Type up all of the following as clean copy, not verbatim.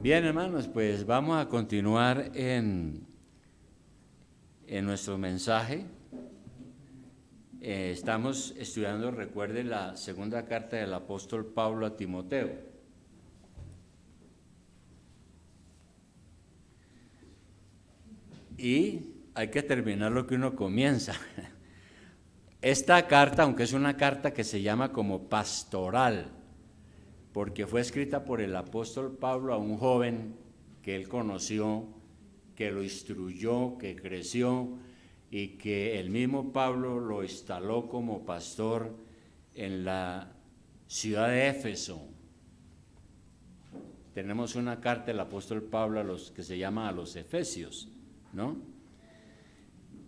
Bien, hermanos, pues vamos a continuar en nuestro mensaje. Estamos estudiando, recuerde, la segunda carta del apóstol Pablo a Timoteo. Y hay que terminar lo que uno comienza. Esta carta, aunque es una carta que se llama como pastoral, porque fue escrita por el apóstol Pablo a un joven que él conoció, que lo instruyó, que creció y que el mismo Pablo lo instaló como pastor en la ciudad de Éfeso. Tenemos una carta del apóstol Pablo a los que se llama a los Efesios, ¿no?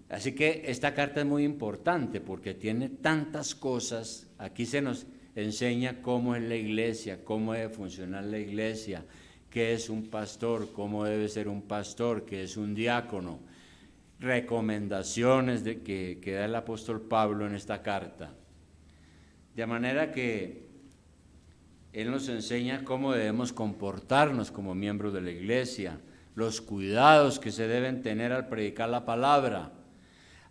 Así que esta carta es muy importante porque tiene tantas cosas. Aquí se nos enseña cómo es la iglesia, cómo debe funcionar la iglesia, qué es un pastor, cómo debe ser un pastor, qué es un diácono, recomendaciones que da el apóstol Pablo en esta carta. De manera que él nos enseña cómo debemos comportarnos como miembros de la iglesia, los cuidados que se deben tener al predicar la palabra.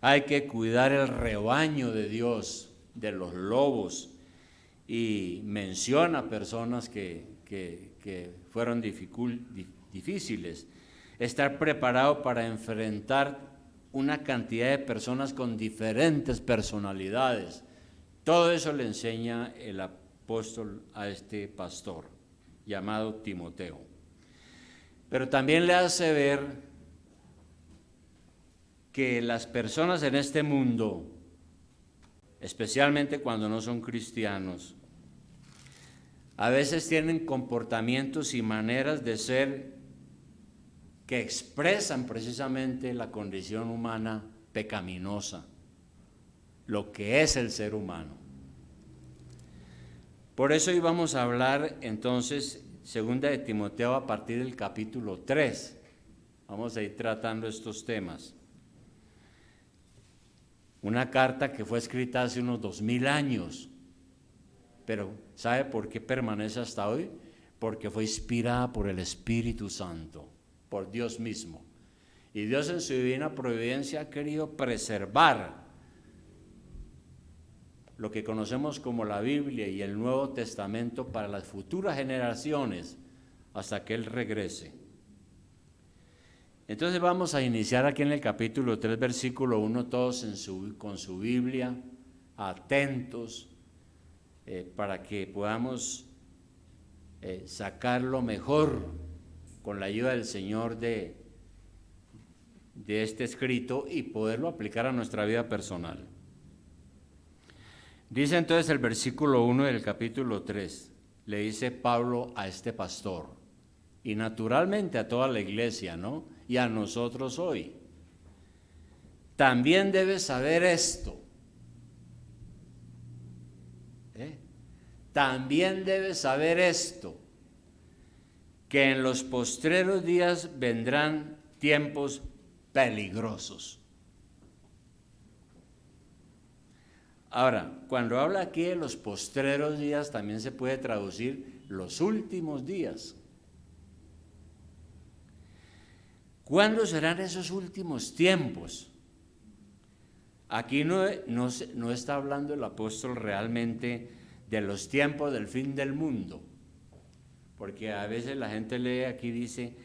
Hay que cuidar el rebaño de Dios, de los lobos, y menciona personas que fueron difíciles. Estar preparado para enfrentar una cantidad de personas con diferentes personalidades. Todo eso le enseña el apóstol a este pastor llamado Timoteo. Pero también le hace ver que las personas en este mundo, especialmente cuando no son cristianos, a veces tienen comportamientos y maneras de ser que expresan precisamente la condición humana pecaminosa, lo que es el ser humano. Por eso hoy vamos a hablar entonces, segunda de Timoteo, a partir del capítulo 3. Vamos a ir tratando estos temas. Una carta que fue escrita hace unos 2000 años, pero ¿sabe por qué permanece hasta hoy? Porque fue inspirada por el Espíritu Santo, por Dios mismo. Y Dios en su divina providencia ha querido preservar lo que conocemos como la Biblia y el Nuevo Testamento para las futuras generaciones hasta que Él regrese. Entonces vamos a iniciar aquí en el capítulo 3, versículo 1, todos con su Biblia, atentos, para que podamos sacar lo mejor con la ayuda del Señor de este escrito y poderlo aplicar a nuestra vida personal. Dice entonces el versículo 1 del capítulo 3, le dice Pablo a este pastor, y naturalmente a toda la iglesia, ¿no? Y a nosotros hoy. También debes saber esto. También debes saber esto, que en los postreros días vendrán tiempos peligrosos. Ahora, cuando habla aquí de los postreros días, también se puede traducir los últimos días. ¿Cuándo serán esos últimos tiempos? Aquí no está hablando el apóstol realmente de los tiempos del fin del mundo, porque a veces la gente lee aquí y dice,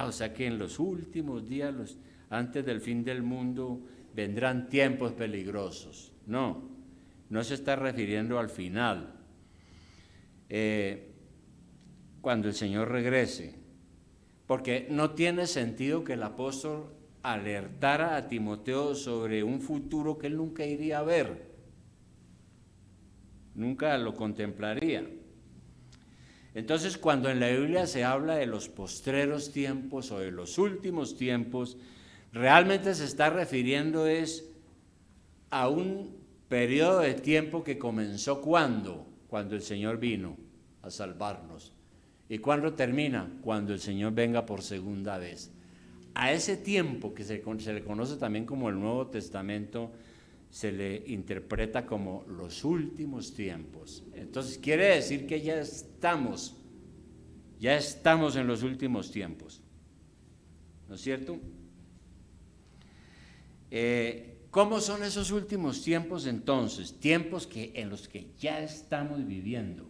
o sea que en los últimos días, antes del fin del mundo, vendrán tiempos peligrosos. No se está refiriendo al final, cuando el Señor regrese. Porque no tiene sentido que el apóstol alertara a Timoteo sobre un futuro que él nunca iría a ver, nunca lo contemplaría. Entonces, cuando en la Biblia se habla de los postreros tiempos o de los últimos tiempos, realmente se está refiriendo a un periodo de tiempo que comenzó ¿cuándo? Cuando el Señor vino a salvarnos. ¿Y cuándo termina? Cuando el Señor venga por segunda vez. A ese tiempo que se le conoce también como el Nuevo Testamento, se le interpreta como los últimos tiempos. Entonces quiere decir que ya Ya estamos en los últimos tiempos, ¿no es cierto? ¿Cómo son esos últimos tiempos entonces? Tiempos en los que ya estamos viviendo.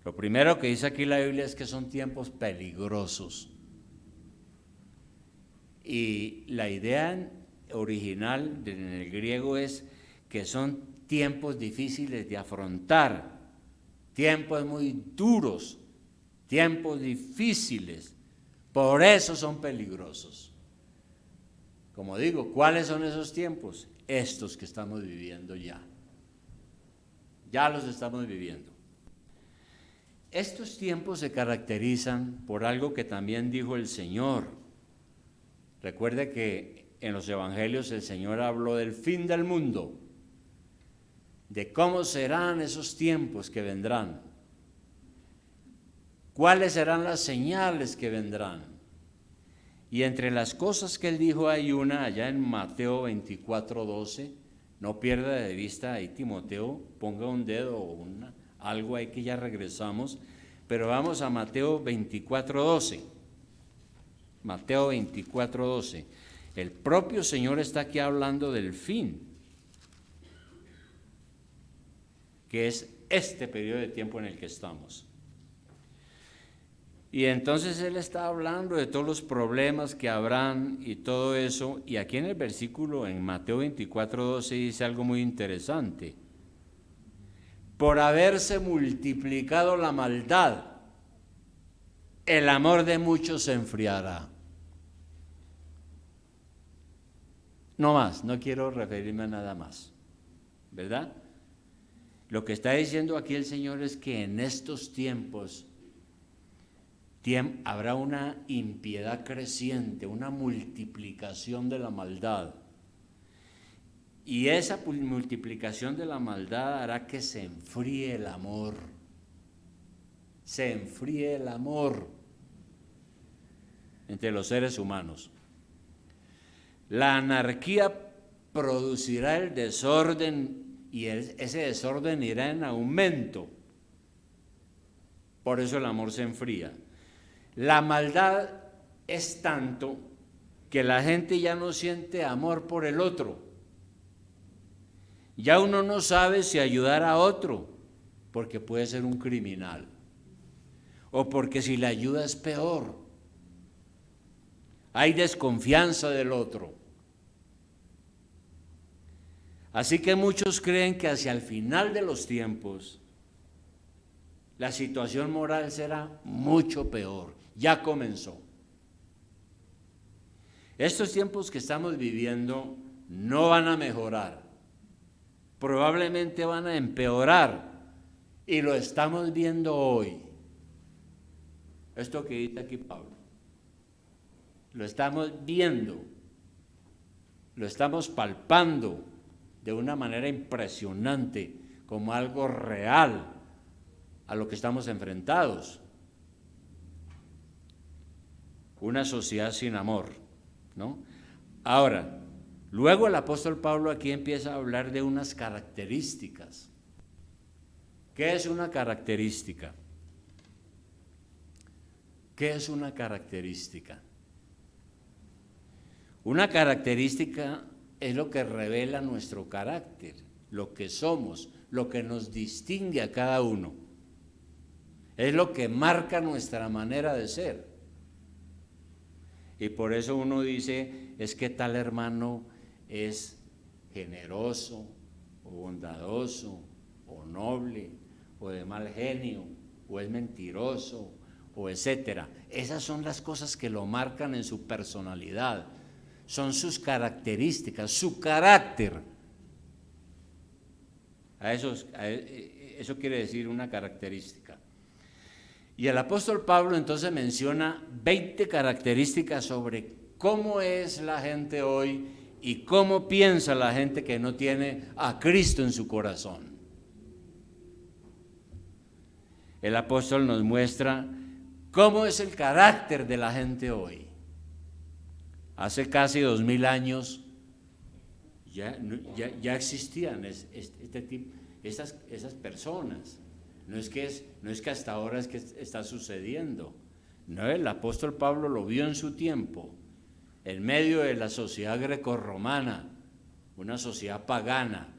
Lo primero que dice aquí la Biblia es que son tiempos peligrosos. Y la idea original en el griego es que son tiempos difíciles de afrontar, tiempos muy duros, tiempos difíciles, por eso son peligrosos. Como digo, ¿cuáles son esos tiempos? Estos que estamos viviendo ya. Ya los estamos viviendo. Estos tiempos se caracterizan por algo que también dijo el Señor. Recuerde que en los evangelios el Señor habló del fin del mundo, de cómo serán esos tiempos que vendrán, cuáles serán las señales que vendrán. Y entre las cosas que él dijo hay una allá en Mateo 24:12, no pierda de vista ahí Timoteo, ponga un dedo o algo ahí que ya regresamos, pero vamos a Mateo 24:12. Mateo 24:12. El propio Señor está aquí hablando del fin, que es este periodo de tiempo en el que estamos. Y entonces él está hablando de todos los problemas que habrán y todo eso, y aquí en el versículo, en Mateo 24:12, dice algo muy interesante. Por haberse multiplicado la maldad, el amor de muchos se enfriará. No más, no quiero referirme a nada más, ¿verdad? Lo que está diciendo aquí el Señor es que en estos tiempos habrá una impiedad creciente, una multiplicación de la maldad. Y esa multiplicación de la maldad hará que se enfríe el amor. Se enfríe el amor entre los seres humanos. La anarquía producirá el desorden y ese desorden irá en aumento. Por eso el amor se enfría. La maldad es tanto que la gente ya no siente amor por el otro. Ya uno no sabe si ayudar a otro, porque puede ser un criminal, o porque si le ayuda es peor. Hay desconfianza del otro. Así que muchos creen que hacia el final de los tiempos la situación moral será mucho peor. Ya comenzó. Estos tiempos que estamos viviendo no van a mejorar, probablemente van a empeorar, y lo estamos viendo hoy. Esto que dice aquí Pablo, lo estamos viendo, lo estamos palpando de una manera impresionante, como algo real a lo que estamos enfrentados. Una sociedad sin amor, ¿no? Ahora, luego el apóstol Pablo aquí empieza a hablar de unas características. ¿Qué es una característica? ¿Qué es una característica? Una característica es lo que revela nuestro carácter, lo que somos, lo que nos distingue a cada uno. Es lo que marca nuestra manera de ser. Y por eso uno dice, es que tal hermano es generoso, o bondadoso, o noble, o de mal genio, o es mentiroso, o etcétera. Esas son las cosas que lo marcan en su personalidad. Son sus características, su carácter. Eso quiere decir una característica. Y el apóstol Pablo entonces menciona 20 características sobre cómo es la gente hoy y cómo piensa la gente que no tiene a Cristo en su corazón. El apóstol nos muestra cómo es el carácter de la gente hoy. Hace casi 2000 años ya existían esas personas. No es que hasta ahora es que está sucediendo. No, el apóstol Pablo lo vio en su tiempo, en medio de la sociedad grecorromana, una sociedad pagana.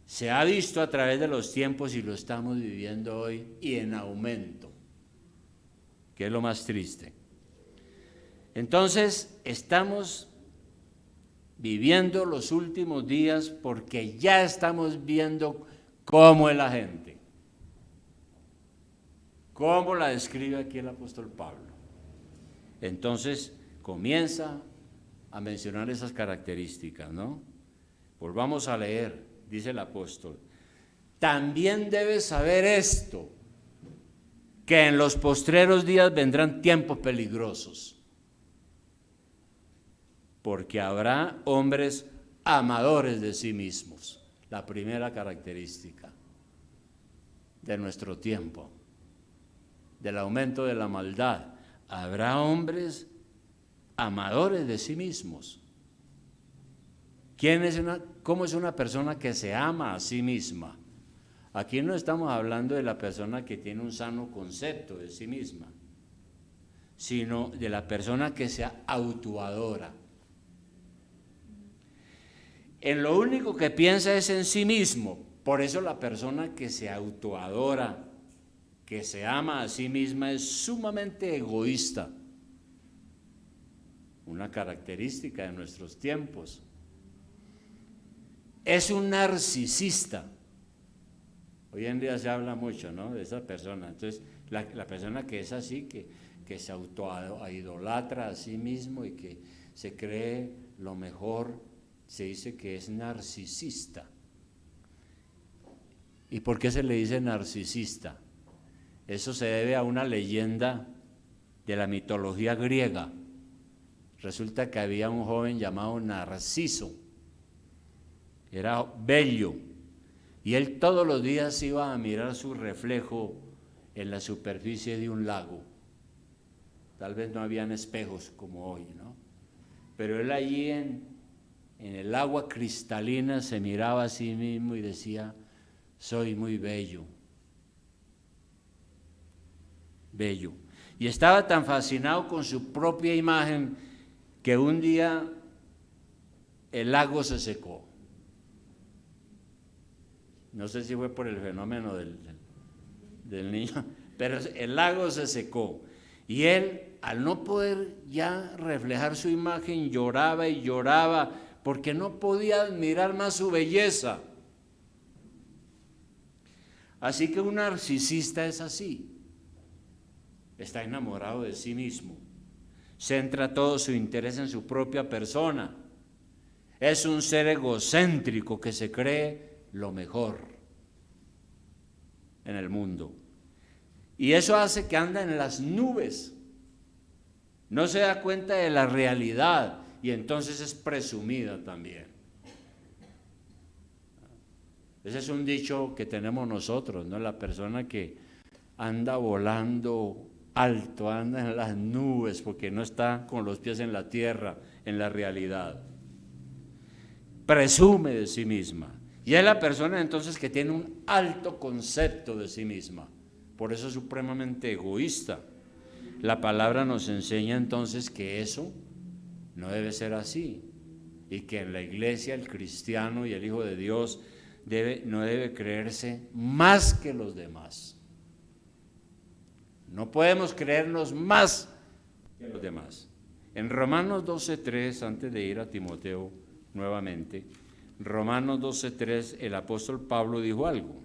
Se ha visto a través de los tiempos y lo estamos viviendo hoy y en aumento, que es lo más triste. Entonces, estamos viviendo los últimos días porque ya estamos viendo cómo es la gente, cómo la describe aquí el apóstol Pablo. Entonces, comienza a mencionar esas características, ¿no? Volvamos a leer, dice el apóstol. También debes saber esto, que en los postreros días vendrán tiempos peligrosos, porque habrá hombres amadores de sí mismos. La primera característica de nuestro tiempo, del aumento de la maldad. Habrá hombres amadores de sí mismos. ¿Cómo es una persona que se ama a sí misma? Aquí no estamos hablando de la persona que tiene un sano concepto de sí misma, sino de la persona que se autoadora. En lo único que piensa es en sí mismo. Por eso la persona que se autoadora, que se ama a sí misma, es sumamente egoísta. Una característica de nuestros tiempos. Es un narcisista. Hoy en día se habla mucho, ¿no?, de esa persona. Entonces, la persona que es así, que se autoidolatra a sí mismo y que se cree lo mejor, se dice que es narcisista. ¿Y por qué se le dice narcisista? Eso se debe a una leyenda de la mitología griega. Resulta que había un joven llamado Narciso, era bello, y él todos los días iba a mirar su reflejo en la superficie de un lago. Tal vez no habían espejos como hoy, ¿no? Pero él allí en el agua cristalina se miraba a sí mismo y decía: soy muy bello. Bello. Y estaba tan fascinado con su propia imagen que un día el lago se secó. No sé si fue por el fenómeno del niño, pero el lago se secó. Y él, al no poder ya reflejar su imagen, lloraba y lloraba porque no podía admirar más su belleza. Así que un narcisista es así. Está enamorado de sí mismo. Centra todo su interés en su propia persona. Es un ser egocéntrico que se cree lo mejor en el mundo. Y eso hace que anda en las nubes. No se da cuenta de la realidad y entonces es presumida también. Ese es un dicho que tenemos nosotros, ¿no? La persona que anda volando alto, anda en las nubes porque no está con los pies en la tierra, en la realidad. Presume de sí misma. Y es la persona entonces que tiene un alto concepto de sí misma. Por eso es supremamente egoísta. La palabra nos enseña entonces que eso no debe ser así. Y que en la iglesia el cristiano y el Hijo de Dios no debe creerse más que los demás. No podemos creernos más que los demás. En Romanos 12:3, antes de ir a Timoteo nuevamente, Romanos 12:3, el apóstol Pablo dijo algo,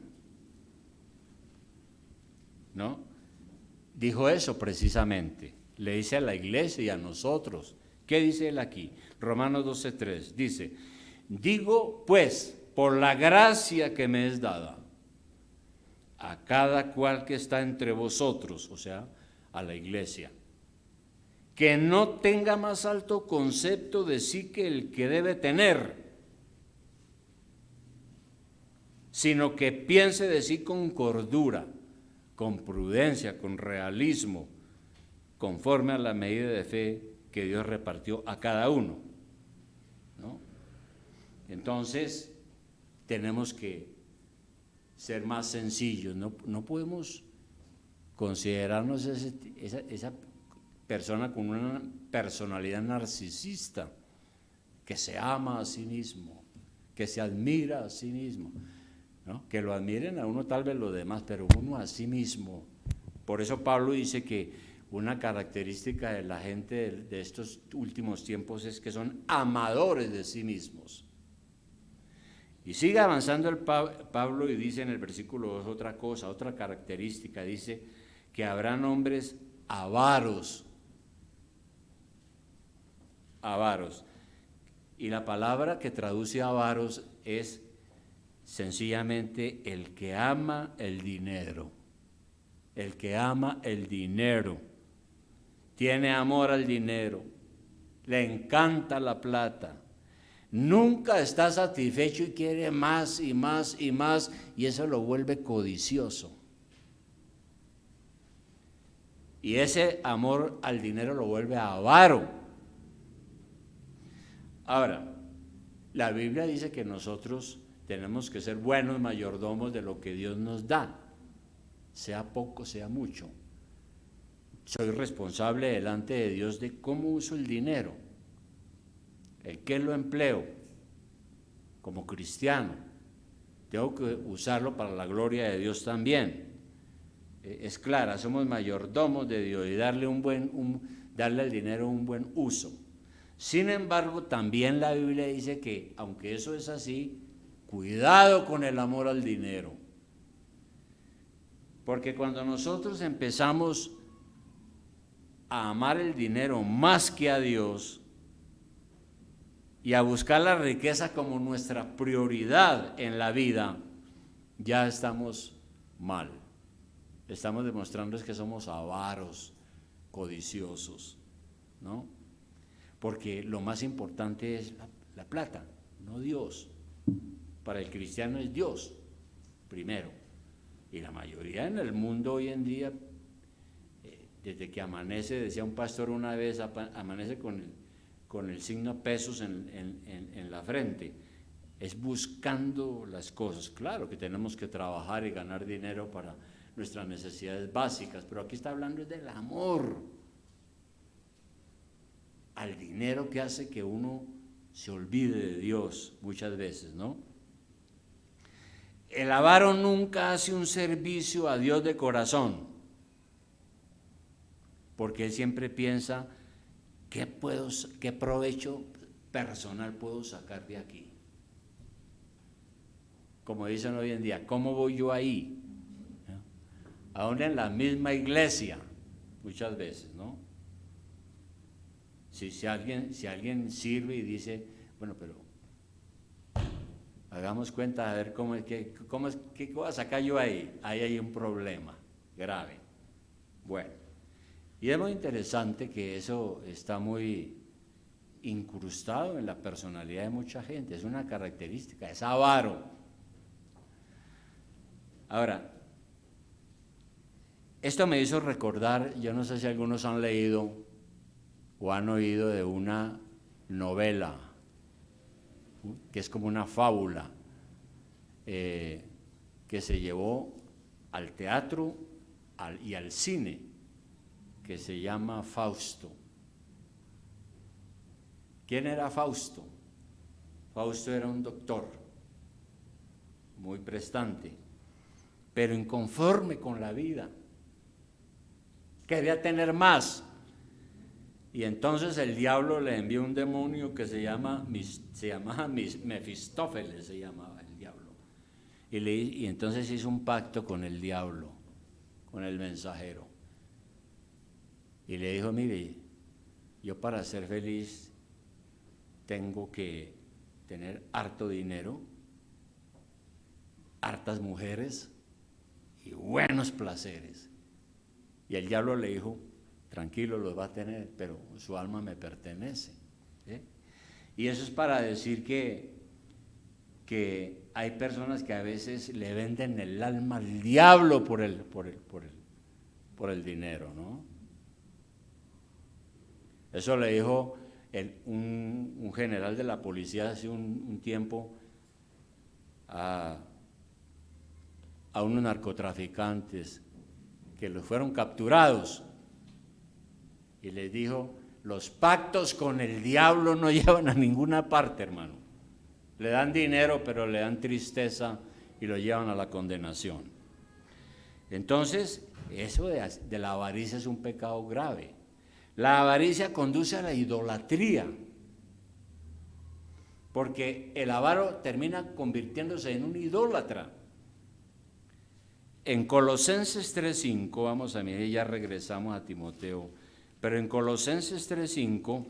¿no? Dijo eso precisamente, le dice a la iglesia y a nosotros. ¿Qué dice él aquí? Romanos 12:3 dice: digo pues, por la gracia que me es dada, a cada cual que está entre vosotros, o sea, a la iglesia, que no tenga más alto concepto de sí que el que debe tener, sino que piense de sí con cordura, con prudencia, con realismo, conforme a la medida de fe que Dios repartió a cada uno, ¿no? Entonces, tenemos que ser más sencillos, no podemos considerarnos esa persona con una personalidad narcisista, que se ama a sí mismo, que se admira a sí mismo, ¿no? Que lo admiren a uno tal vez los demás, pero uno a sí mismo. Por eso Pablo dice que una característica de la gente de estos últimos tiempos es que son amadores de sí mismos. Y sigue avanzando el Pablo y dice en el versículo 2 otra cosa, otra característica, dice que habrán hombres avaros. Avaros. Y la palabra que traduce avaros es sencillamente el que ama el dinero. El que ama el dinero. Tiene amor al dinero. Le encanta la plata. Nunca está satisfecho y quiere más y más y más, y eso lo vuelve codicioso. Y ese amor al dinero lo vuelve avaro. Ahora, la Biblia dice que nosotros tenemos que ser buenos mayordomos de lo que Dios nos da, sea poco, sea mucho. Soy responsable delante de Dios de cómo uso el dinero, en qué lo empleo. Como cristiano, tengo que usarlo para la gloria de Dios también. Es clara, somos mayordomos de Dios y darle al dinero un buen uso. Sin embargo, también la Biblia dice que, aunque eso es así, cuidado con el amor al dinero. Porque cuando nosotros empezamos a amar el dinero más que a Dios y a buscar la riqueza como nuestra prioridad en la vida, ya estamos mal. Estamos demostrando que somos avaros, codiciosos, ¿no? Porque lo más importante es la plata, no Dios. Para el cristiano es Dios, primero. Y la mayoría en el mundo hoy en día, desde que amanece, decía un pastor una vez, amanece con el signo pesos en la frente. Es buscando las cosas. Claro que tenemos que trabajar y ganar dinero para nuestras necesidades básicas, pero aquí está hablando del amor al dinero, que hace que uno se olvide de Dios muchas veces, ¿no? El avaro nunca hace un servicio a Dios de corazón, porque él siempre piensa, ¿qué provecho personal puedo sacar de aquí? Como dicen hoy en día, ¿cómo voy yo ahí? Aún en la misma iglesia, muchas veces, ¿no? Si alguien sirve y dice, bueno, pero hagamos cuenta a ver qué voy a sacar yo ahí. Ahí hay un problema grave. Bueno, y es muy interesante que eso está muy incrustado en la personalidad de mucha gente. Es una característica, es avaro. Ahora, esto me hizo recordar, yo no sé si algunos han leído o han oído de una novela que es como una fábula que se llevó al teatro y al cine, que se llama Fausto. ¿Quién era Fausto? Fausto era un doctor muy prestante, pero inconforme con la vida, quería tener más. Y entonces el diablo le envió un demonio que se llamaba Mefistófeles, se llamaba el diablo. Y entonces hizo un pacto con el diablo, con el mensajero. Y le dijo, mire, yo para ser feliz tengo que tener harto dinero, hartas mujeres y buenos placeres. Y el diablo le dijo, tranquilo, los va a tener, pero su alma me pertenece. Y eso es para decir que hay personas que a veces le venden el alma al diablo por el dinero, ¿no? Eso le dijo un general de la policía hace un tiempo a unos narcotraficantes que los fueron capturados y les dijo: los pactos con el diablo no llevan a ninguna parte, hermano. Le dan dinero, pero le dan tristeza y lo llevan a la condenación. Entonces, eso de la avaricia es un pecado grave. La avaricia conduce a la idolatría, porque el avaro termina convirtiéndose en un idólatra. En Colosenses 3:5, vamos a mirar, ya regresamos a Timoteo, pero en Colosenses 3:5,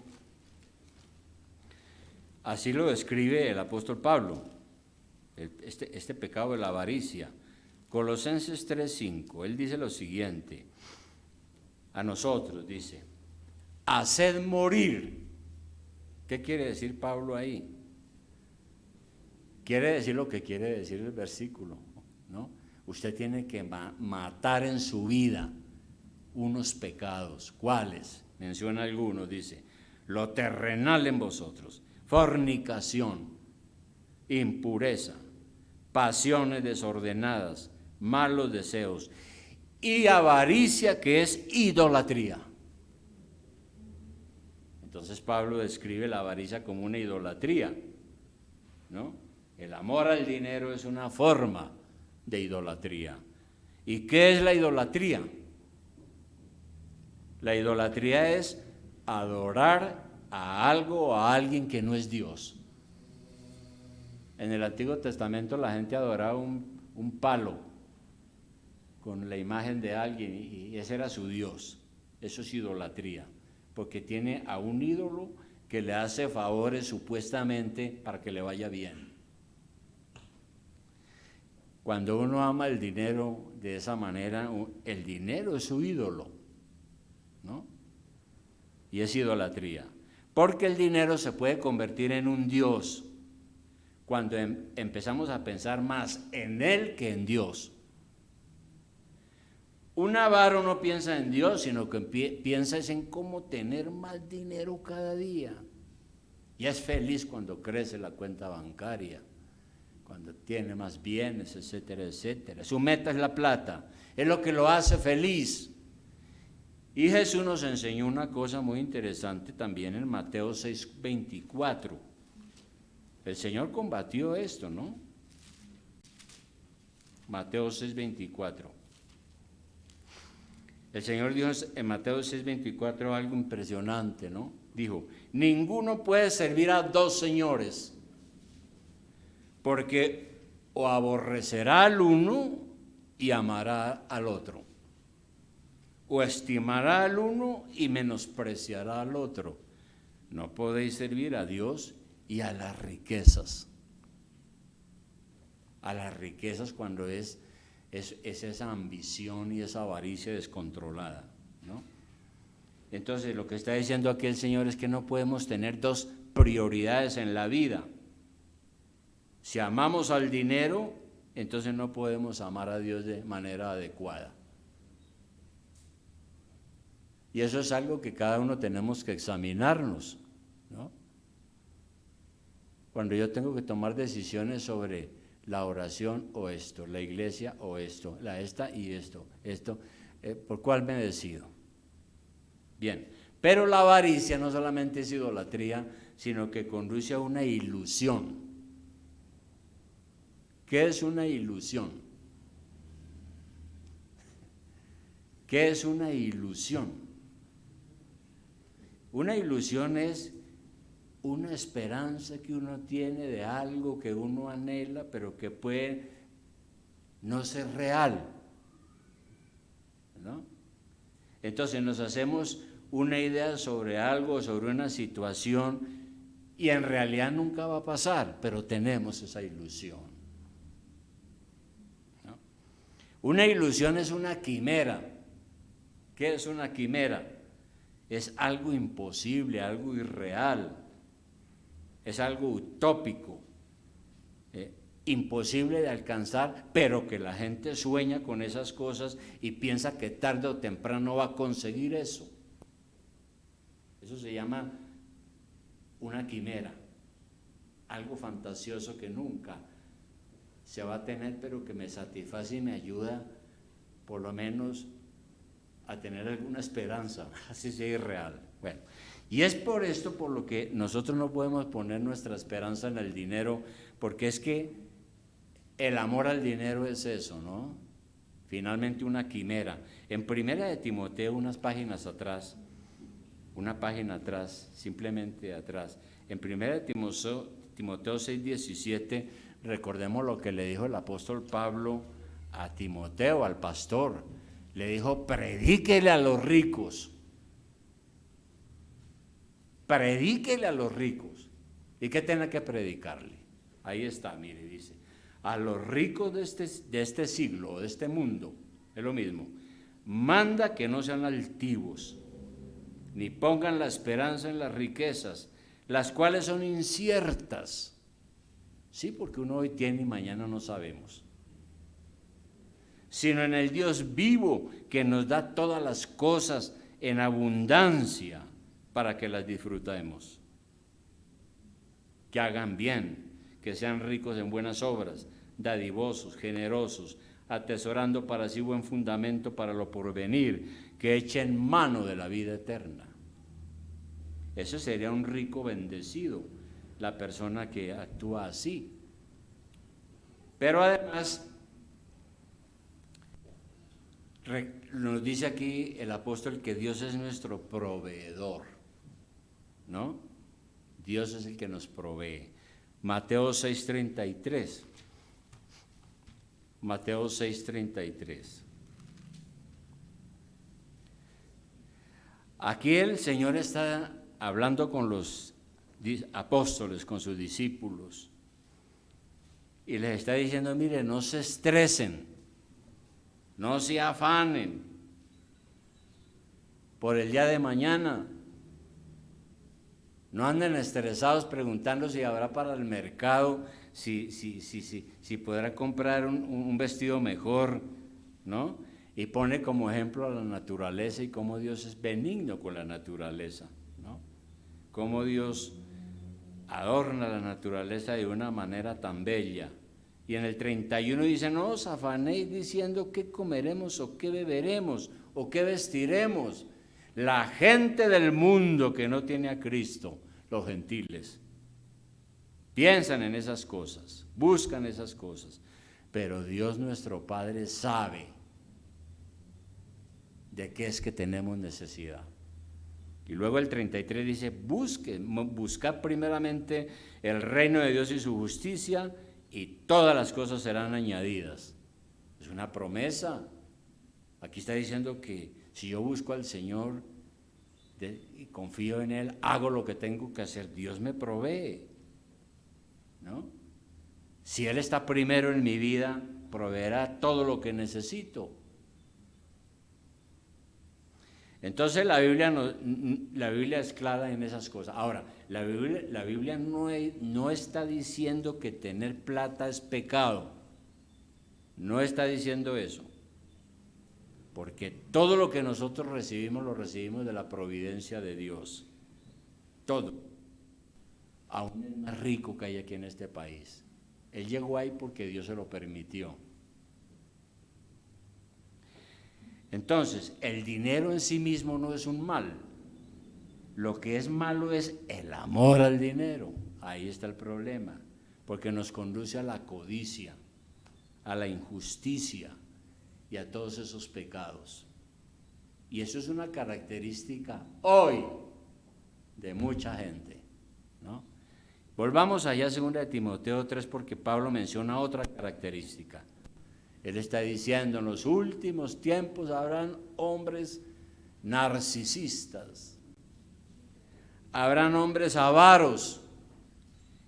así lo describe el apóstol Pablo, este pecado de la avaricia. Colosenses 3:5, él dice lo siguiente, a nosotros dice: haced morir. ¿Qué quiere decir Pablo ahí? Quiere decir lo que quiere decir el versículo, ¿no? Usted tiene que matar en su vida unos pecados. ¿Cuáles? Menciona algunos, dice: lo terrenal en vosotros, fornicación, impureza, pasiones desordenadas, malos deseos y avaricia, que es idolatría. Entonces Pablo describe la avaricia como una idolatría, ¿no? El amor al dinero es una forma de idolatría. ¿Y qué es la idolatría? La idolatría es adorar a algo o a alguien que no es Dios. En el Antiguo Testamento la gente adoraba un palo con la imagen de alguien y ese era su Dios. Eso es idolatría, porque tiene a un ídolo que le hace favores supuestamente para que le vaya bien. Cuando uno ama el dinero de esa manera, el dinero es su ídolo, ¿no? Y es idolatría, porque el dinero se puede convertir en un Dios cuando empezamos a pensar más en él que en Dios. Un avaro no piensa en Dios, sino que piensa en cómo tener más dinero cada día. Y es feliz cuando crece la cuenta bancaria, cuando tiene más bienes, etcétera, etcétera. Su meta es la plata, es lo que lo hace feliz. Y Jesús nos enseñó una cosa muy interesante también en Mateo 6:24. El Señor combatió esto, ¿no? Mateo 6:24. El Señor dijo en Mateo 6:24 algo impresionante, ¿no? Dijo: ninguno puede servir a dos señores, porque o aborrecerá al uno y amará al otro, o estimará al uno y menospreciará al otro. No podéis servir a Dios y a las riquezas. A las riquezas cuando es esa ambición y esa avaricia descontrolada, ¿no? Entonces lo que está diciendo aquí el Señor es que no podemos tener dos prioridades en la vida. Si amamos al dinero, entonces no podemos amar a Dios de manera adecuada. Y eso es algo que cada uno tenemos que examinarnos, ¿no? Cuando yo tengo que tomar decisiones sobre la oración o esto, la iglesia o esto, esta y esto, ¿por cuál me decido? Bien, pero la avaricia no solamente es idolatría, sino que conduce a una ilusión. ¿Qué es una ilusión? ¿Qué es una ilusión? Una ilusión es una esperanza que uno tiene de algo que uno anhela, pero que puede no ser real, ¿no? Entonces nos hacemos una idea sobre algo, sobre una situación, y en realidad nunca va a pasar, pero tenemos esa ilusión, ¿no? Una ilusión es una quimera. ¿Qué es una quimera? Es algo imposible, algo irreal. Es algo utópico, imposible de alcanzar, pero que la gente sueña con esas cosas y piensa que tarde o temprano va a conseguir eso. Eso se llama una quimera, algo fantasioso que nunca se va a tener, pero que me satisface y me ayuda por lo menos a tener alguna esperanza, así sea irreal. Bueno, y es por esto por lo que nosotros no podemos poner nuestra esperanza en el dinero, porque es que el amor al dinero es eso, ¿no? Finalmente una quimera. En Primera de Timoteo, una página atrás, simplemente atrás, en Primera de Timoteo 6:17, recordemos lo que le dijo el apóstol Pablo a Timoteo, al pastor. Le dijo, predíquele a los ricos. Predíquele a los ricos. ¿Y qué tiene que predicarle? Ahí está, mire, dice, a los ricos de este siglo, de este mundo, es lo mismo, manda que no sean altivos, ni pongan la esperanza en las riquezas, las cuales son inciertas. Sí, porque uno hoy tiene y mañana no sabemos. Sino en el Dios vivo, que nos da todas las cosas en abundancia para que las disfrutemos. Que hagan bien, que sean ricos en buenas obras, dadivosos, generosos, atesorando para sí buen fundamento para lo porvenir, que echen mano de la vida eterna. Ese sería un rico bendecido, la persona que actúa así. Pero además, nos dice aquí el apóstol que Dios es nuestro proveedor, ¿no? Dios es el que nos provee. Mateo 6:33. Mateo 6:33. Aquí el Señor está hablando con los apóstoles, con sus discípulos, y les está diciendo, mire, no se estresen, no se afanen por el día de mañana. No anden estresados preguntando si habrá para el mercado, si podrá comprar un vestido mejor, ¿no? Y pone como ejemplo a la naturaleza y cómo Dios es benigno con la naturaleza, ¿no? Cómo Dios adorna la naturaleza de una manera tan bella. Y en el 31 dice, no os afanéis diciendo qué comeremos o qué beberemos o qué vestiremos. La gente del mundo que no tiene a Cristo, los gentiles, piensan en esas cosas, buscan esas cosas, pero Dios nuestro Padre sabe de qué es que tenemos necesidad. Y luego el 33 dice, buscad primeramente el reino de Dios y su justicia, y todas las cosas serán añadidas. Es una promesa. Aquí está diciendo que si yo busco al Señor y confío en Él, hago lo que tengo que hacer, Dios me provee, ¿no? Si Él está primero en mi vida, proveerá todo lo que necesito. Entonces la Biblia es clara en esas cosas. Ahora, la Biblia no está diciendo que tener plata es pecado. No está diciendo eso. Porque todo lo que nosotros recibimos, lo recibimos de la providencia de Dios. Todo. Aún el más rico que hay aquí en este país. Él llegó ahí porque Dios se lo permitió. Entonces, el dinero en sí mismo no es un mal. Lo que es malo es el amor al dinero. Ahí está el problema, porque nos conduce a la codicia, a la injusticia y a todos esos pecados. Y eso es una característica hoy de mucha gente, ¿no? Volvamos allá a 2 de Timoteo 3, porque Pablo menciona otra característica. Él está diciendo, en los últimos tiempos habrán hombres narcisistas, habrán hombres avaros,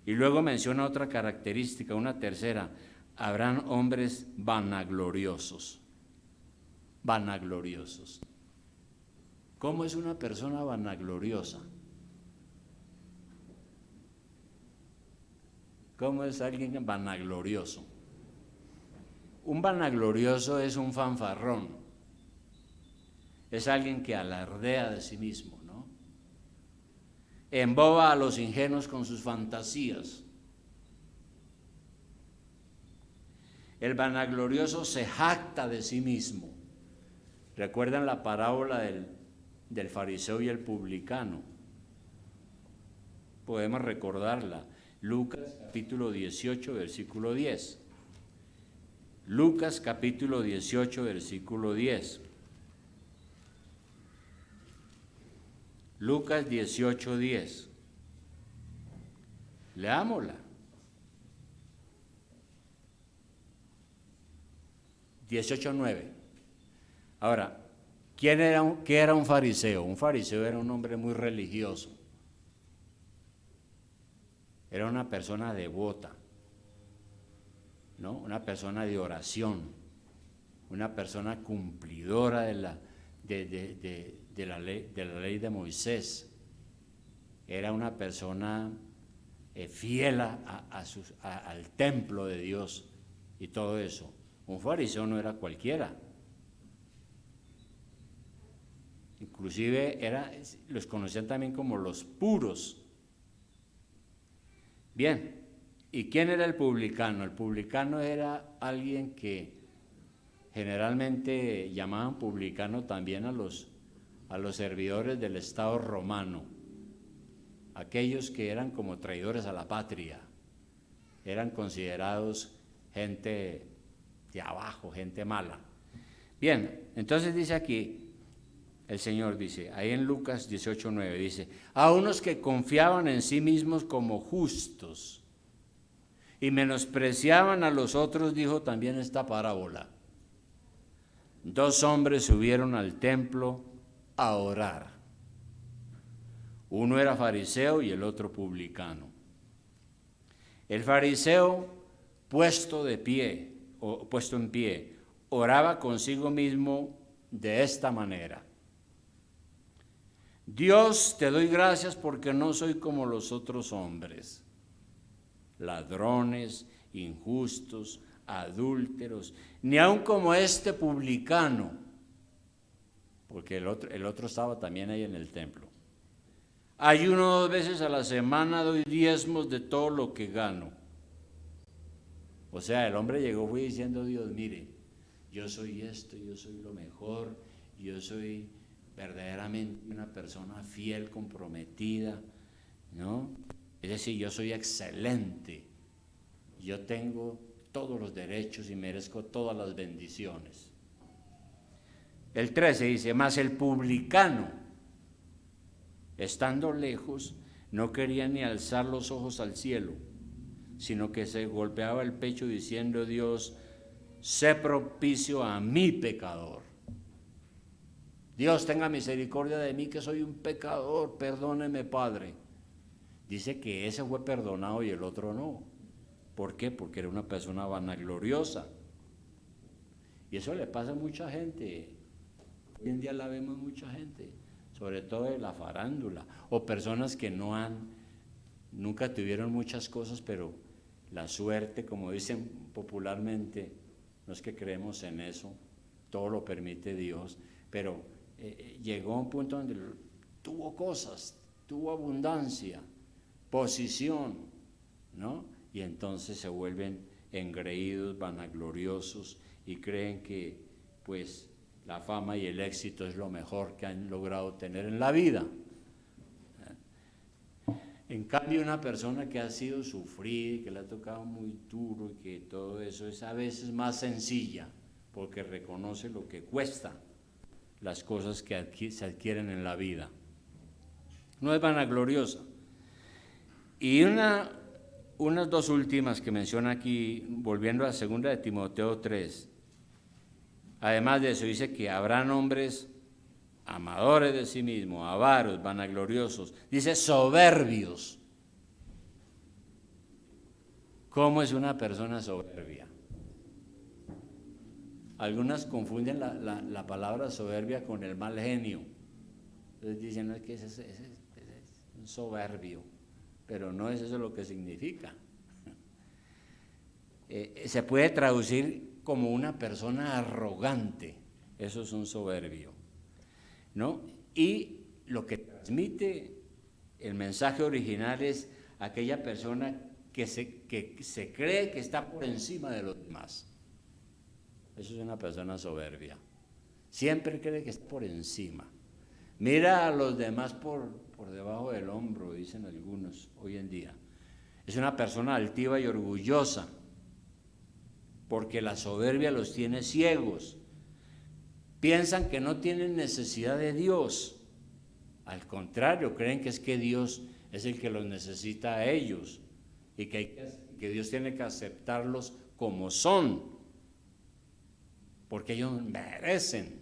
y luego menciona otra característica, una tercera, habrán hombres vanagloriosos. Vanagloriosos. ¿Cómo es una persona vanagloriosa? ¿Cómo es alguien vanaglorioso? Un vanaglorioso es un fanfarrón, es alguien que alardea de sí mismo, ¿no? Emboba a los ingenuos con sus fantasías. El vanaglorioso se jacta de sí mismo. ¿Recuerdan la parábola del fariseo y el publicano? Podemos recordarla. Lucas capítulo 18, versículo 10. Lucas capítulo 18, versículo 10. Lucas 18, 10. Leámosla. 18, 9. Ahora, ¿qué era un fariseo? Un fariseo era un hombre muy religioso. Era una persona devota, ¿no? Una persona de oración, una persona cumplidora de la ley de Moisés. Era una persona fiel al templo de Dios y todo eso. Un fariseo no era cualquiera. Inclusive los conocían también como los puros. Bien, ¿y quién era el publicano? El publicano era alguien que generalmente llamaban publicano también a los servidores del Estado romano, aquellos que eran como traidores a la patria, eran considerados gente de abajo, gente mala. Bien, entonces dice aquí, el Señor dice, ahí en Lucas 18:9 dice, a unos que confiaban en sí mismos como justos y menospreciaban a los otros, dijo también esta parábola. 2 hombres subieron al templo a orar. Uno era fariseo y el otro publicano. El fariseo, puesto en pie, oraba consigo mismo de esta manera: Dios, te doy gracias porque no soy como los otros hombres, ladrones, injustos, adúlteros, ni aun como este publicano, porque el otro estaba también ahí en el templo. Ayuno 2 veces a la semana, doy diezmos de todo lo que gano. O sea, el hombre fue diciendo: Dios, mire, yo soy esto, yo soy lo mejor, yo soy verdaderamente una persona fiel, comprometida, ¿no? Es decir, yo soy excelente, yo tengo todos los derechos y merezco todas las bendiciones. El 13 dice, mas el publicano, estando lejos, no quería ni alzar los ojos al cielo, sino que se golpeaba el pecho diciendo: Dios, sé propicio a mi pecador. Dios, tenga misericordia de mí, que soy un pecador, perdóneme, Padre. Dice que ese fue perdonado y el otro no. ¿Por qué? Porque era una persona vanagloriosa. Y eso le pasa a mucha gente. Hoy en día la vemos mucha gente, sobre todo de la farándula, o personas que nunca tuvieron muchas cosas, pero la suerte, como dicen popularmente, no es que creemos en eso, todo lo permite Dios, pero llegó a un punto donde tuvo cosas, tuvo abundancia, posición, ¿no? Y entonces se vuelven engreídos, vanagloriosos y creen que pues la fama y el éxito es lo mejor que han logrado tener en la vida. En cambio, una persona que ha sido sufrida y que le ha tocado muy duro y que todo eso es a veces más sencilla, porque reconoce lo que cuesta las cosas que se adquieren en la vida. No es vanagloriosa. Y unas 2 últimas que menciona aquí, volviendo a 2 de Timoteo 3. Además de eso, dice que habrán hombres amadores de sí mismos, avaros, vanagloriosos, dice soberbios. ¿Cómo es una persona soberbia? Algunas confunden la palabra soberbia con el mal genio. Entonces dicen, no, es que ese es un soberbio, pero no es eso lo que significa. Se puede traducir como una persona arrogante, eso es un soberbio, ¿no? Y lo que transmite el mensaje original es aquella persona que se cree que está por encima de los demás. Eso es una persona soberbia. Siempre cree que está por encima. Mira a los demás por debajo del hombro, dicen algunos hoy en día. Es una persona altiva y orgullosa, porque la soberbia los tiene ciegos. Piensan que no tienen necesidad de Dios. Al contrario, creen que es que Dios es el que los necesita a ellos y que Dios tiene que aceptarlos como son, porque ellos merecen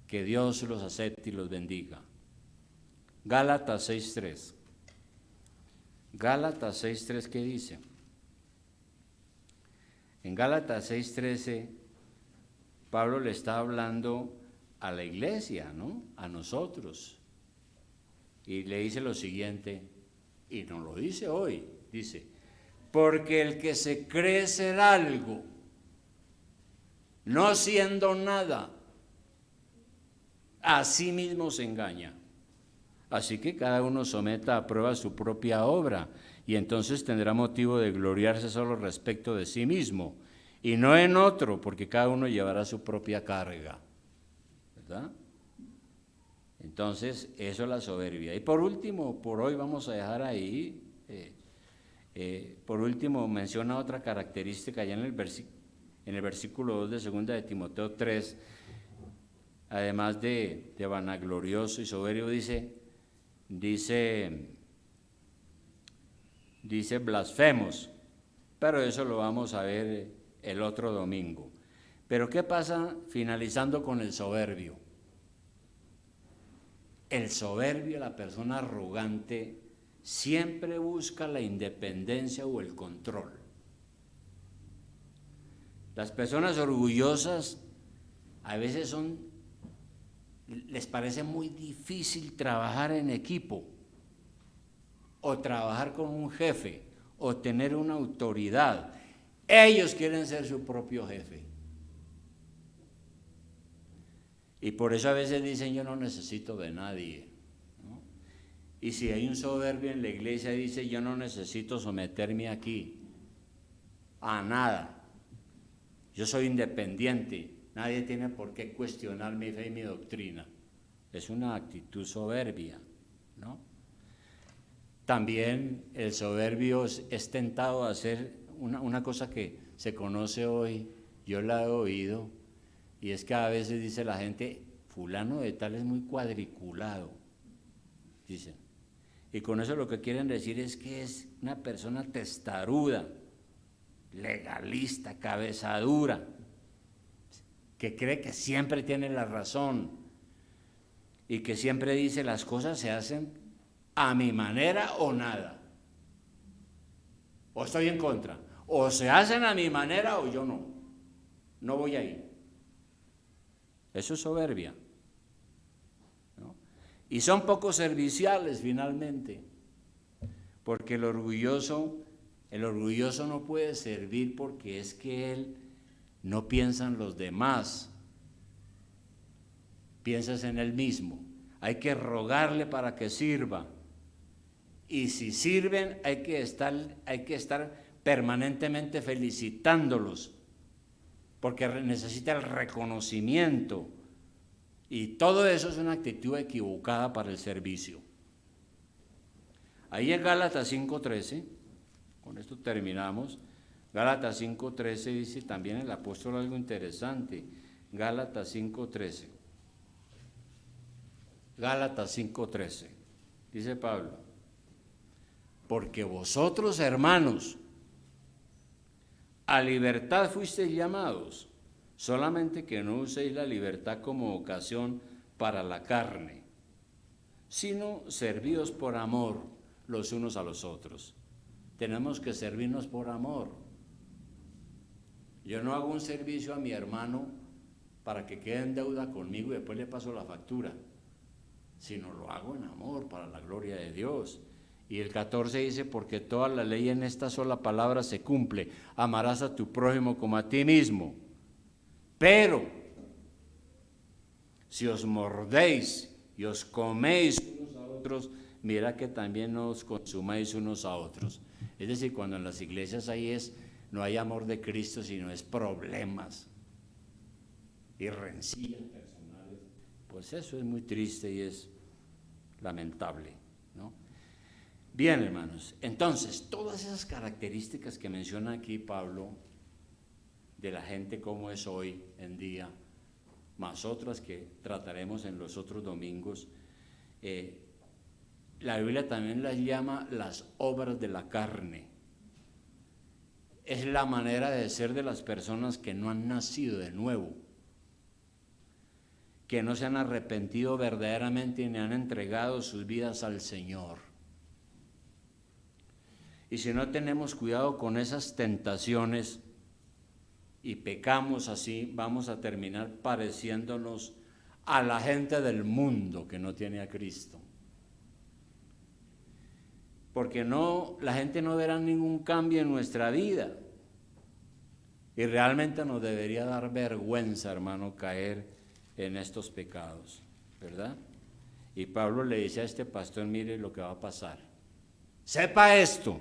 que Dios los acepte y los bendiga. Gálatas 6:3. Gálatas 6:3, ¿qué dice? En Gálatas 6:13, Pablo le está hablando a la iglesia, ¿no? A nosotros. Y le dice lo siguiente, y nos lo dice hoy, dice, porque el que se cree ser algo, no siendo nada, a sí mismo se engaña. Así que cada uno someta a prueba su propia obra, y entonces tendrá motivo de gloriarse solo respecto de sí mismo, y no en otro, porque cada uno llevará su propia carga, ¿verdad? Entonces, eso es la soberbia. Y por último, por hoy vamos a dejar ahí, por último menciona otra característica allá en el versículo 2 de 2 de Timoteo 3, además de vanaglorioso y soberbio, dice blasfemos, pero eso lo vamos a ver el otro domingo. Pero ¿qué pasa finalizando con el soberbio? El soberbio, la persona arrogante, siempre busca la independencia o el control. Las personas orgullosas a veces les parece muy difícil trabajar en equipo, o trabajar con un jefe, o tener una autoridad. Ellos quieren ser su propio jefe. Y por eso a veces dicen, yo no necesito de nadie, ¿no? Y si hay un soberbio en la iglesia, dice, yo no necesito someterme aquí a nada. Yo soy independiente, nadie tiene por qué cuestionar mi fe y mi doctrina. Es una actitud soberbia, ¿no? También el soberbio es tentado a hacer una cosa que se conoce hoy, yo la he oído, y es que a veces dice la gente, fulano de tal es muy cuadriculado, dicen. Y con eso lo que quieren decir es que es una persona testaruda, legalista, cabezadura, que cree que siempre tiene la razón y que siempre dice las cosas se hacen a mi manera o nada. O estoy en contra. O se hacen a mi manera o yo no. No voy ahí. Eso es soberbia, ¿no? Y son poco serviciales finalmente, porque el orgulloso no puede servir porque es que él no piensa en los demás, piensas en él mismo. Hay que rogarle para que sirva. Y si sirven, hay que estar permanentemente felicitándolos, porque necesita el reconocimiento, y todo eso es una actitud equivocada para el servicio. Ahí en Gálatas 5:13, con esto terminamos, Gálatas 5:13 dice también el apóstol algo interesante, Gálatas 5:13, dice Pablo, porque vosotros, hermanos, a libertad fuisteis llamados, solamente que no uséis la libertad como ocasión para la carne, sino servíos por amor los unos a los otros. Tenemos que servirnos por amor. Yo no hago un servicio a mi hermano para que quede en deuda conmigo y después le paso la factura, sino lo hago en amor para la gloria de Dios. Y el 14 dice, porque toda la ley en esta sola palabra se cumple, amarás a tu prójimo como a ti mismo. Pero si os mordéis y os coméis unos a otros, mira que también os consumáis unos a otros. Es decir, cuando en las iglesias no hay amor de Cristo, sino es problemas, y rencillas personales, pues eso es muy triste y es lamentable, ¿no? Bien, hermanos, entonces, todas esas características que menciona aquí Pablo de la gente como es hoy en día, más otras que trataremos en los otros domingos, la Biblia también las llama las obras de la carne. Es la manera de ser de las personas que no han nacido de nuevo, que no se han arrepentido verdaderamente ni han entregado sus vidas al Señor. Y si no tenemos cuidado con esas tentaciones y pecamos así, vamos a terminar pareciéndonos a la gente del mundo que no tiene a Cristo. Porque la gente no verá ningún cambio en nuestra vida. Y realmente nos debería dar vergüenza, hermano, caer en estos pecados, ¿verdad? Y Pablo le dice a este pastor, mire lo que va a pasar. Sepa esto.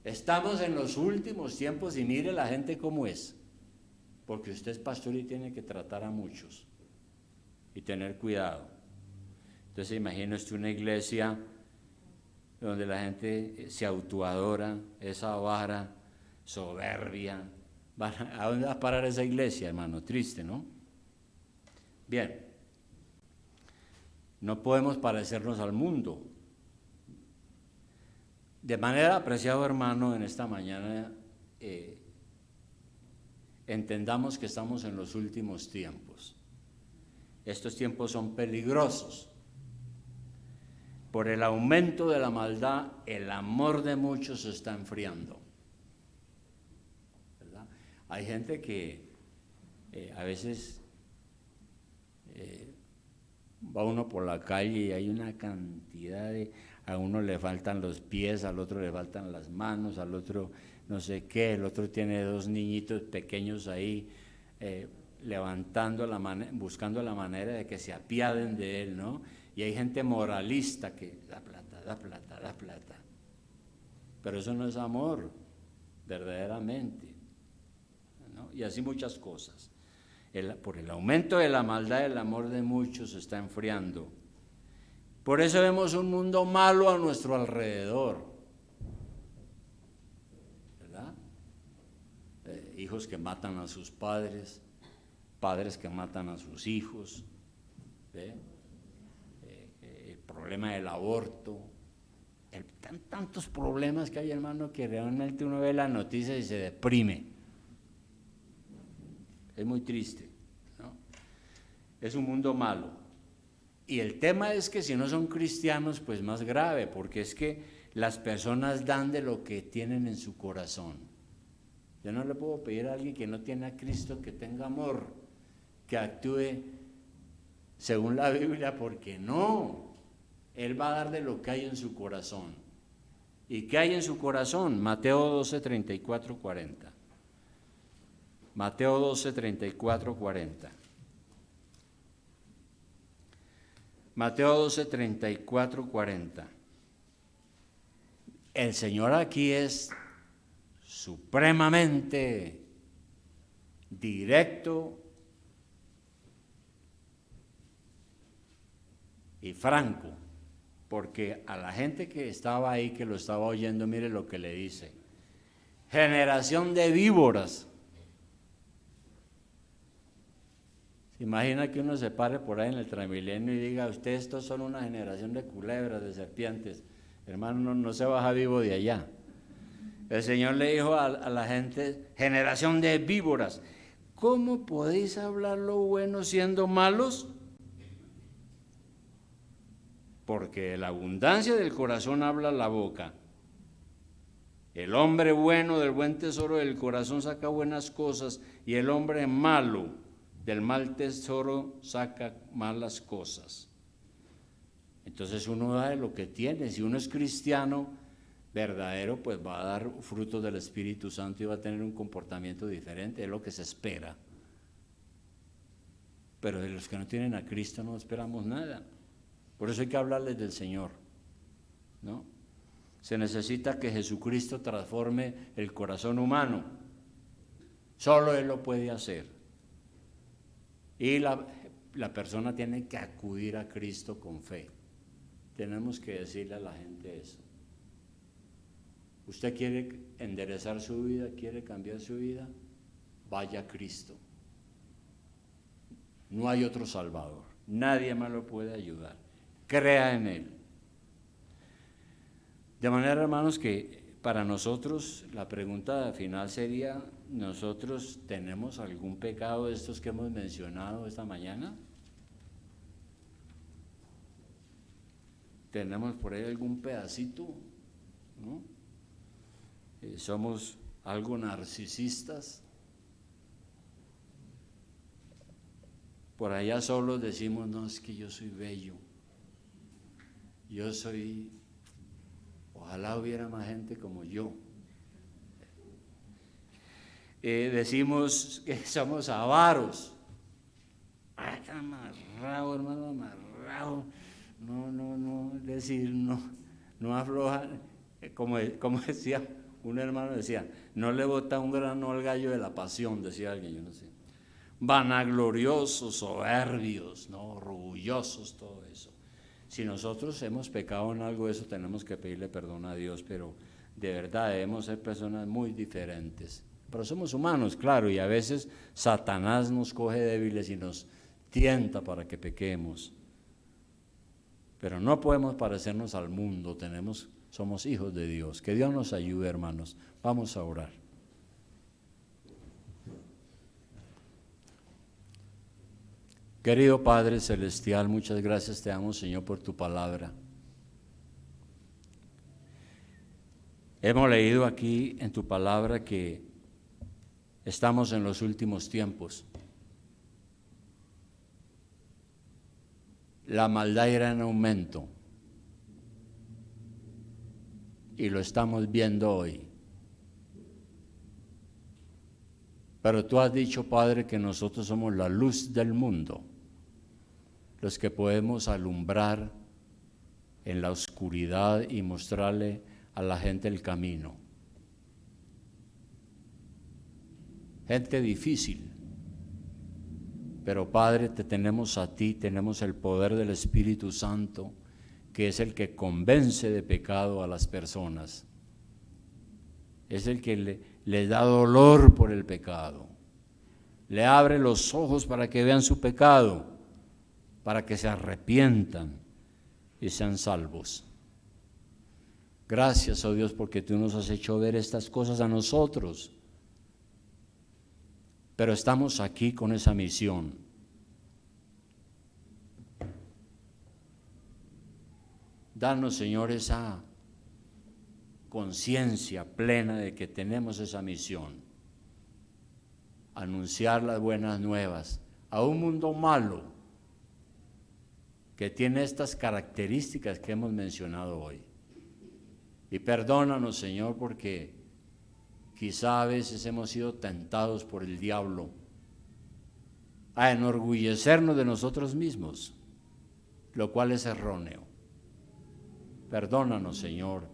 Estamos en los últimos tiempos y mire la gente cómo es. Porque usted es pastor y tiene que tratar a muchos y tener cuidado. Entonces imagina usted una iglesia donde la gente se autoadora, es avara, soberbia. ¿A dónde va a parar esa iglesia, hermano? Triste, ¿no? Bien, no podemos parecernos al mundo. De manera, apreciado hermano, en esta mañana entendamos que estamos en los últimos tiempos. Estos tiempos son peligrosos. Por el aumento de la maldad, el amor de muchos se está enfriando. ¿Verdad? Hay gente que a veces va uno por la calle y hay una cantidad de... A uno le faltan los pies, al otro le faltan las manos, al otro no sé qué, el otro tiene dos niñitos pequeños ahí buscando la manera de que se apiaden de él, ¿no? Y hay gente moralista que da plata, da plata, da plata. Pero eso no es amor, verdaderamente, ¿no? Y así muchas cosas. Por el aumento de la maldad, el amor de muchos se está enfriando. Por eso vemos un mundo malo a nuestro alrededor, ¿verdad? Hijos que matan a sus padres, padres que matan a sus hijos, ¿ve? El problema del aborto, tantos problemas que hay, hermano, que realmente uno ve las noticias y se deprime. Es muy triste, ¿no? Es un mundo malo. Y el tema es que si no son cristianos, pues más grave, porque es que las personas dan de lo que tienen en su corazón. Yo no le puedo pedir a alguien que no tiene a Cristo que tenga amor, que actúe según la Biblia, porque no. Él va a dar de lo que hay en su corazón. ¿Y qué hay en su corazón? Mateo 12, 34, 40. Mateo 12, 34, 40. Mateo 12, 34, 40. El Señor aquí es supremamente directo y franco, porque a la gente que estaba ahí, que lo estaba oyendo, mire lo que le dice: generación de víboras. ¿Se imagina que uno se pare por ahí en el Transmilenio y diga, ustedes estos son una generación de culebras, de serpientes? Hermano, no se baja vivo de allá. El Señor le dijo a la gente, generación de víboras, ¿cómo podéis hablar lo bueno siendo malos? Porque de la abundancia del corazón habla la boca. El hombre bueno del buen tesoro del corazón saca buenas cosas, y el hombre malo del mal tesoro saca malas cosas. Entonces uno da de lo que tiene. Si uno es cristiano verdadero, pues va a dar frutos del Espíritu Santo y va a tener un comportamiento diferente, es lo que se espera. Pero de los que no tienen a Cristo no esperamos nada. Por eso hay que hablarles del Señor, ¿no? Se necesita que Jesucristo transforme el corazón humano. Solo Él lo puede hacer. Y la persona tiene que acudir a Cristo con fe. Tenemos que decirle a la gente eso. ¿Usted quiere enderezar su vida? ¿Quiere cambiar su vida? Vaya a Cristo. No hay otro Salvador. Nadie más lo puede ayudar. Crea en Él. De manera, hermanos, que para nosotros la pregunta final sería, ¿nosotros tenemos algún pecado de estos que hemos mencionado esta mañana? ¿Tenemos por ahí algún pedacito? ¿No? ¿Somos algo narcisistas? Por allá solos decimos, no, es que yo soy bello. Yo soy... Ojalá hubiera más gente como yo. Decimos que somos avaros. Ay, amarrado, hermano, amarrado. No, es decir, no afloja. Como decía un hermano, decía, no le bota un grano al gallo de la pasión, decía alguien, yo no sé. Vanagloriosos, soberbios, ¿no? Orgullosos, todo eso. Si nosotros hemos pecado en algo de eso, tenemos que pedirle perdón a Dios, pero de verdad debemos ser personas muy diferentes. Pero somos humanos, claro, y a veces Satanás nos coge débiles y nos tienta para que pequemos. Pero no podemos parecernos al mundo, somos hijos de Dios. Que Dios nos ayude, hermanos. Vamos a orar. Querido Padre Celestial, muchas gracias te damos, Señor, por tu palabra. Hemos leído aquí en tu palabra que estamos en los últimos tiempos. La maldad irá en aumento y lo estamos viendo hoy. Pero tú has dicho, Padre, que nosotros somos la luz del mundo, los que podemos alumbrar en la oscuridad y mostrarle a la gente el camino. Gente difícil, pero Padre, te tenemos a ti, tenemos el poder del Espíritu Santo, que es el que convence de pecado a las personas. Es el que le da dolor por el pecado. Le abre los ojos para que vean su pecado, para que se arrepientan y sean salvos. Gracias, oh Dios, porque tú nos has hecho ver estas cosas a nosotros. Pero estamos aquí con esa misión. Danos, Señor, esa conciencia plena de que tenemos esa misión. Anunciar las buenas nuevas a un mundo malo que tiene estas características que hemos mencionado hoy. Y perdónanos, Señor, porque quizá a veces hemos sido tentados por el diablo a enorgullecernos de nosotros mismos, lo cual es erróneo. Perdónanos, Señor,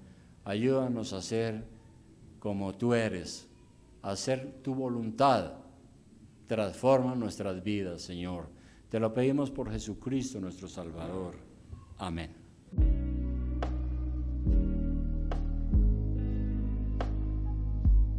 ayúdanos a ser como tú eres, a hacer tu voluntad. Transforma nuestras vidas, Señor. Te lo pedimos por Jesucristo, nuestro Salvador. Amén.